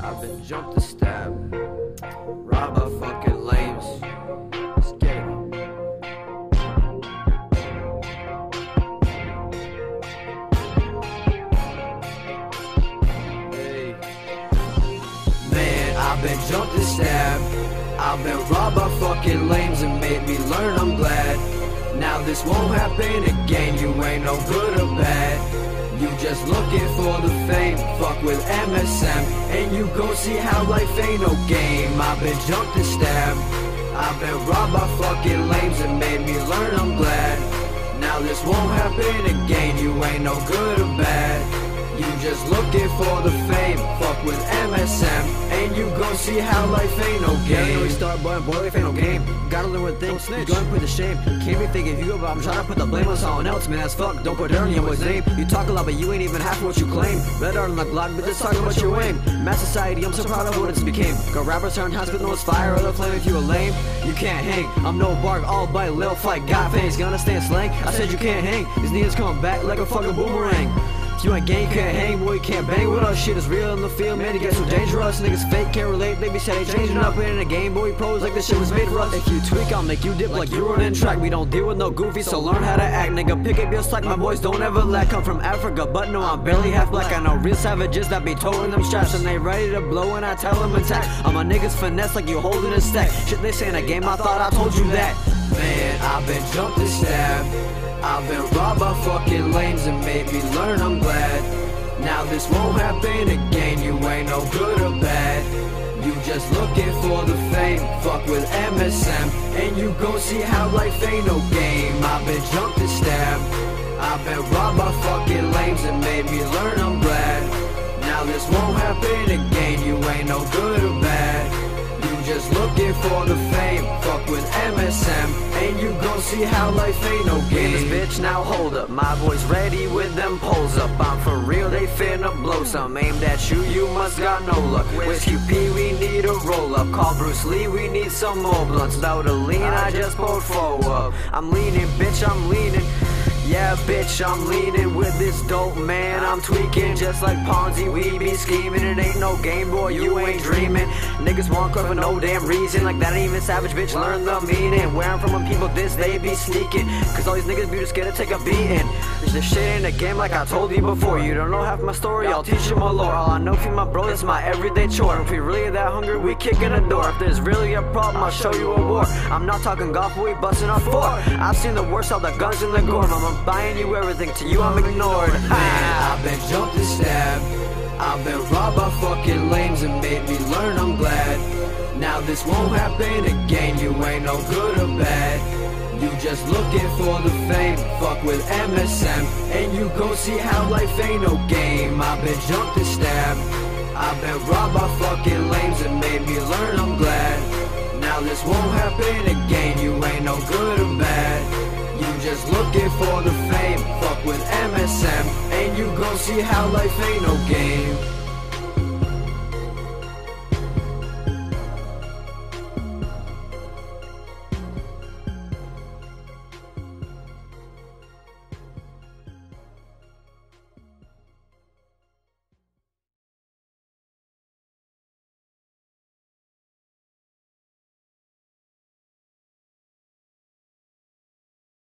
I've been jumped to stab, robbed by fucking lames. Let's get it. Hey. Man, I've been jumped and stabbed, I've been robbed by fucking lames and made me learn, I'm glad. Now this won't happen again, you ain't no good or bad. You just looking for the fame, fuck with MSM, and you gon' see how life ain't no game. I've been jumped and stabbed, I've been robbed by fucking lames and made me learn, I'm glad. Now this won't happen again, you ain't no good or bad. You just looking for the fame, fuck with MSM, and you gon' see how life ain't no game. We start boy, life ain't no game. Gotta learn what things, you gonna put the shame. Can't be thinking you about, I'm trying to put the blame on someone else, man, that's fuck. Don't put dirt on your boy's name. You talk a lot, but you ain't even half what you claim. Red art on the Glock, but just talking about your aim. Mass society, I'm so proud of what it's became. Got rappers turn house with no fire, or they'll flame if you a lame. You can't hang, I'm no bark, all bite, little fight, got fangs, gonna stand slang. I said you can't hang, these niggas come back like a fucking boomerang. If you ain't gang, you can't hang, boy, you can't bang. What all shit is real in the field, man, it gets so dangerous. Niggas fake, can't relate, they be said they changing up in the game, boy, pros like this shit was made for us. If you tweak, I'll make you dip like you running track. We don't deal with no goofy, so learn how to act. Nigga, pick up your slack, my boys don't ever lack. Come from Africa, but no, I'm barely half black. I know real savages that be toting them straps, and they ready to blow when I tell them attack. All my niggas finesse like you holding a stack. Shit, they say in a game, I thought I told you that. Man, I've been jumped and stabbed, I've been robbed by fucking lames and made me learn, I'm glad. Now this won't happen again, you ain't no good or bad. You just looking for the fame, fuck with MSM, and you gon' see how life ain't no game. I've been jumped and stabbed, I've been robbed by fucking lames and made me learn, I'm glad. Now this won't happen again, you ain't no good or bad. You just looking for the fame, fuck with MSM, and you gon' see how life ain't no game. This bitch, now hold up, my boys ready with them poles up. I'm for real, they finna blow some. Aimed at you, you must got no luck. Whiskey P, we need a roll up. Call Bruce Lee, we need some more blunts. About to lean, I just pulled forward. I'm leaning, bitch, I'm leaning. Yeah, bitch, I'm leaning with this dope, man. I'm tweaking just like Ponzi, we be scheming. It ain't no game, boy, you ain't dreaming. Niggas want cut for no damn reason. Like that ain't even savage, bitch, learn the meaning. Where I'm from when people diss, they be sneaking. Cause all these niggas be just scared to take a beating. This shit ain't a game like I told you before. You don't know half my story, I'll teach you my lore. All I know for my bro, it's my everyday chore. If we really that hungry, we kick in the door. If there's really a problem, I'll show you a war. I'm not talking golf, we busting up four. I've seen the worst, all the guns and the gore. I'm buying you everything, to you I'm ignored. Man, I've been jumped and stabbed, I've been robbed by fucking lames and made me learn, I'm glad. Now this won't happen again, you ain't no good or bad. You just looking for the fame, fuck with MSM, and you gon' see how life ain't no game. I've been jumped and stabbed, I've been robbed by fucking lames and made me learn, I'm glad. Now this won't happen again, you ain't no good or bad. You just looking for the fame, fuck with MSM, and you gon' see how life ain't no game.